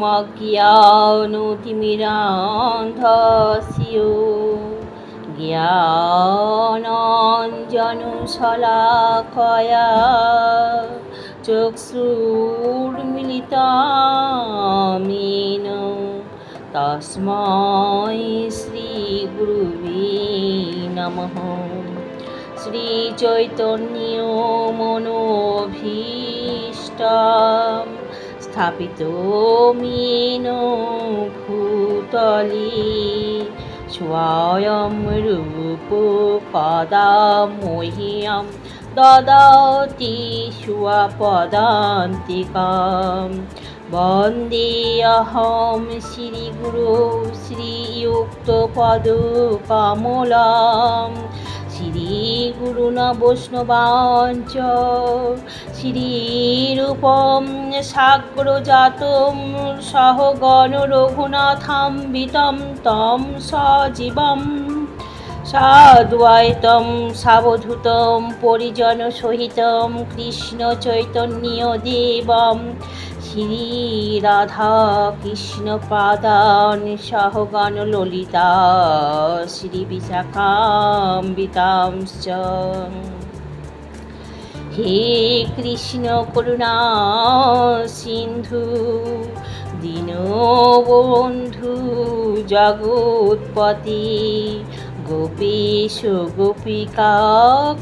অজ্ঞানতিমিরান্ধস্য জ্ঞানাঞ্জনশলাকয়া চক্ষুর্মিলিतं येन তস্मै শ্রীগুরুবে নমঃ। শ্রীচৈতন্য মনোভীষ্টং স্থাপিতং येन ভূতলে স্বয়ং রূপ কদা মह्यं দদাতি স্বপদান্তিকम्। বন্দেऽহং শ্রীগুরু শ্রীযুক্তপদকমলम्। শ্রীগুরুণ বৈষ্ণবাঞ্চ শ্রীরূপং সাগ্রজাতং সহগণ রঘুনাথান্বিतं तं সজীবং সাদ্বৈতং সাবধূतं পরিজনসহিतं কৃষ্ণ চৈতন্যদেবং শ্রীরাধা কৃষ্ণ পাদান সহগণ ললিতা শ্রীবিশাখান্বিতাংশ্চ। হে কৃষ্ণ করুণা সিন্ধু দীনবন্ধু জগৎপতি গোপীশ গোপিকা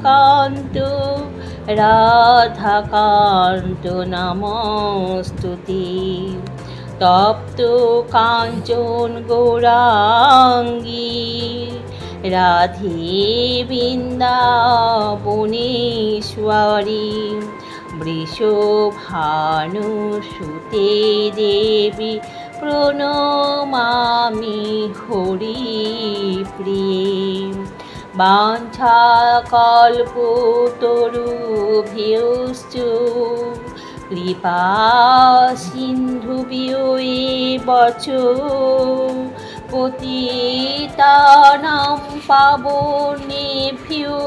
কান্ত রাধাকান্ত নমস্তুতে। তপ্ত কাঞ্চন গৌরাঙ্গী রাধে বৃন্দাবনেশ্বরী বৃষভানুসুতে দেবী প্রণমামি হরিপ্রিয়ে। বাঞ্ছাকল্পতরুভ্যশ্চ কৃপা সিন্ধুভ্যেব চ পতিতানাং পাবনেভ্যো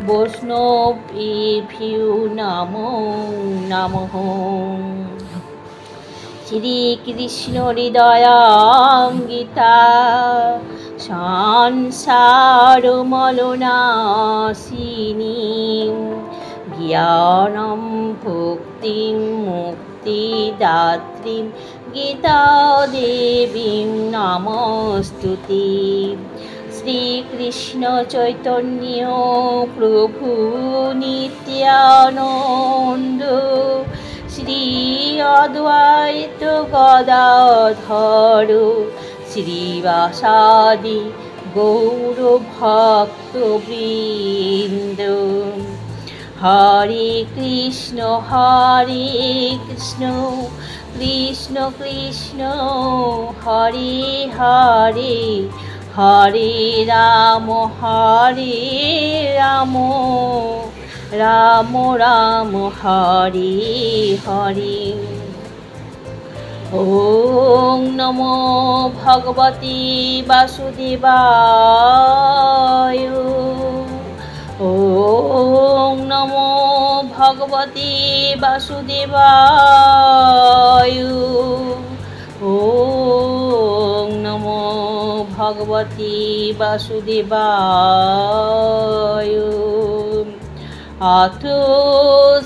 বৈষ্ণবেভ্যো নমো নমঃ। শ্রীকৃষ্ণ হৃদয়াঙ্গিতা সংসারমলনাশিনী জ্ঞানম ভক্তিং মুক্তিদাত্রীং গীতাদেবীং নমস্তুতে। শ্রীকৃষ্ণ চৈতন্য প্রভু নিত্যানন্দ শ্রী অদ্বৈত গদাধর শ্রীবাসাদি গৌরভক্তবৃন্দ। হরে কৃষ্ণ কৃষ্ণ কৃষ্ণ হরে হরে হরে রাম রাম রাম হরে হরে। ওং নমো ভগবতে বাসুদেবায়। ওং নমো ভগবতে বাসুদেবায়। ওং নমো ভগবতে বাসুদেবায়। अथ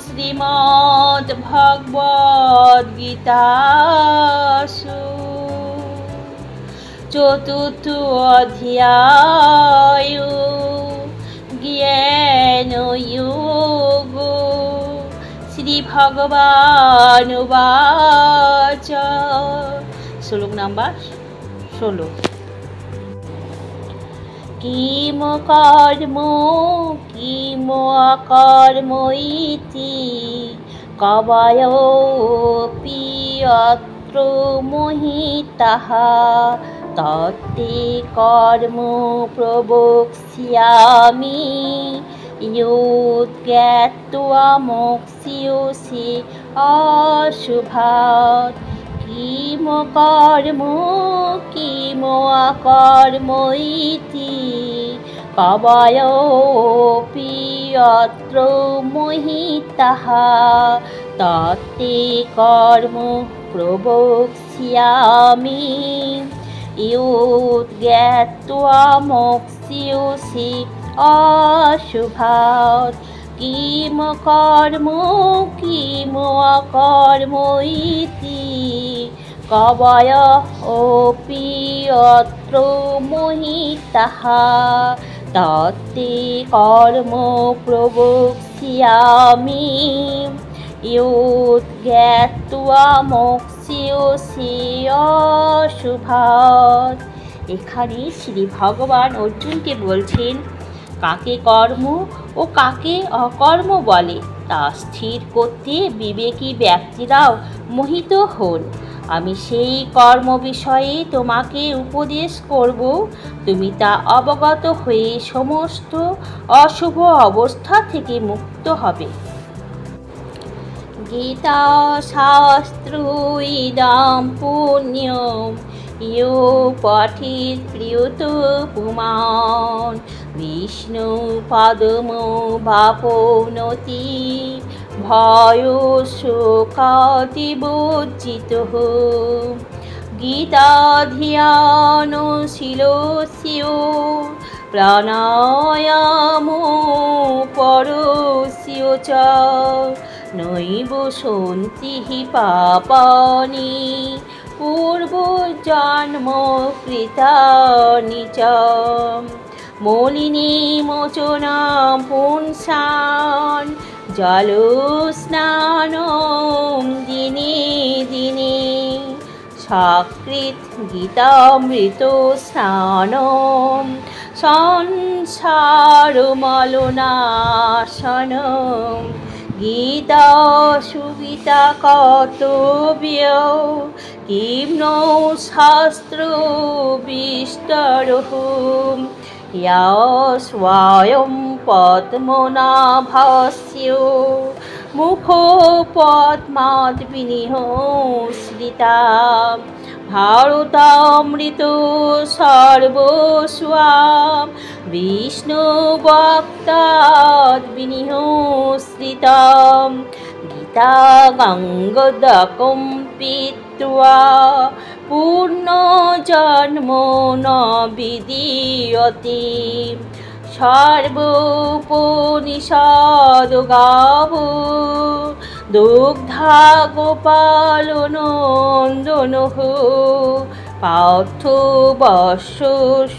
श्रीमद्भगवद्गीतासु चतुर्थ अध्याय ज्ञानयोगो। श्री भगवानुवाच। श्लोक नंबर 16। किम कर्म किम अकर्म इति कवयोऽपि अत्र मोहिताः तत्ते कर्म प्रवक्ष्यामि यद्ज्ञात्वा मोक्ष्यसि अशुभात्। किम कर्म किम अकर्म इति कवयोऽपि अत्र मोहिताः तत्ते कर्म প্রবক্ষ্যামি ইয়ুজ্ঞাত্বা মোক্ষ্যসি অশুভাৎ কিম কর্ম কিম অকর্ম ইতি কবয়ঃপি অত্র মোহিতাঃ তত্তে কর্ম প্রবক্ষ্যামি ইয়ুজ্ঞাত্বা মোক্ষ্যসি অশুভাৎ। এখানে শ্রী ভগবান অর্জুনকে বলছেন কাকে কর্ম ও কাকে অকর্ম বলে তা স্থির করতে বিবেকী ব্যক্তিরাও মোহিত হন। আমি সেই কর্ম বিষয়ে তোমাকে উপদেশ করব, তুমি তা অবগত হয়ে সমস্ত অশুভ অবস্থা থেকে মুক্ত হবে। গীতা শাস্ত্র ইদং পুণ্যম ইয়ো পঠিত প্রিয়ত পুমান বিষ্ণু পদমবাপনতি ভয়ো শোকাতিবজ্জিতঃ গীতাধিয়ানশীলস্য প্রাণায়ামো পরস্য চ নৈব সন্তি পাপানি পূর্বজন্মকৃতানি চ মলিনীমোচনাং পুংসাং জলস্নানং দিনে দিনে সকৃত গীতামৃত স্নানং সংসারমলনাশনং গীতা সুগীতা কর্তব্য কিম নো শাস্ত্র বিস্তরঃ ইয়া স্বয়ং পদ্মনাভস্য মুখো পদ্মাৎ বিনিহশ্রিতা ভারতামৃত সর্বস্বাম বিষ্ণুভক্তাৎ বিনিহশ্রিতাম গীতা গঙ্গোদকং পীত্বা পুনর্জন্ম ন বিদ্যতে সর্বোপনিষদ গাব দুগ্ধা গোপালনন্দনঃ পার্থ বর্ষ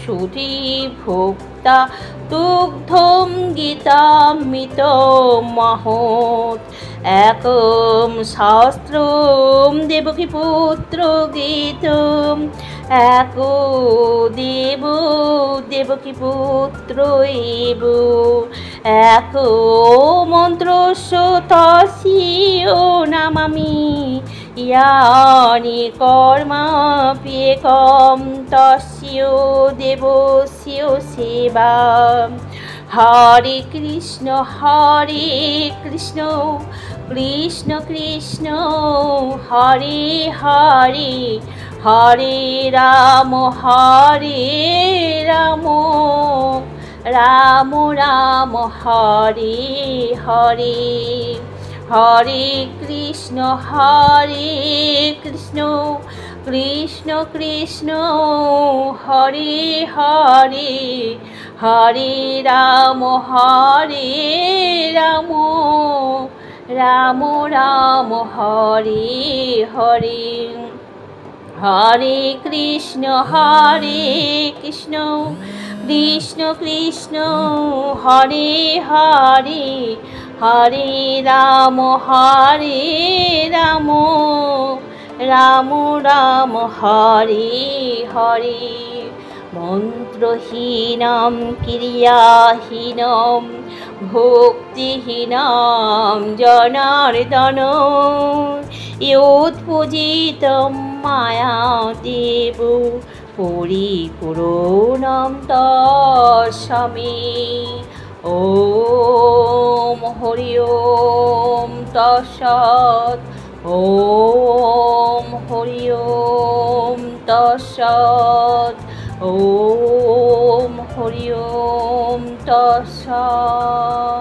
সুধী ভোক্তা দুগ্ধম গীতামৃতম মহৎ একম শাস্ত্রম দেবকীপুত্র গীতম এক দেব দেবকীপুত্র এব এক মন্ত্রস্য তস্য নামামি ইয়ানি কর্মাপ্যেকম তস্য দেবস্য সেবা হরে কৃষ্ণ কৃষ্ণ কৃষ্ণ হরে হরে হরে রাম রাম রাম হরে হরে হরে কৃষ্ণ কৃষ্ণ কৃষ্ণ হরে হরে হরে রাম রাম রাম হরে হরে হরে কৃষ্ণ কৃষ্ণ কৃষ্ণ হরে হরে হরে রাম রাম রাম হরে হরে মন্ত্রহীনম ক্রিয়াহীনম ভক্তিহীনম জনার্দন ইয়োৎপূজিতম মায়াদেব পরিপূর্ণম তস্মৈ ওম হরি ওম তৎসৎ ওম হরি ওম তৎসৎ ওম হরি ওম তৎসৎ।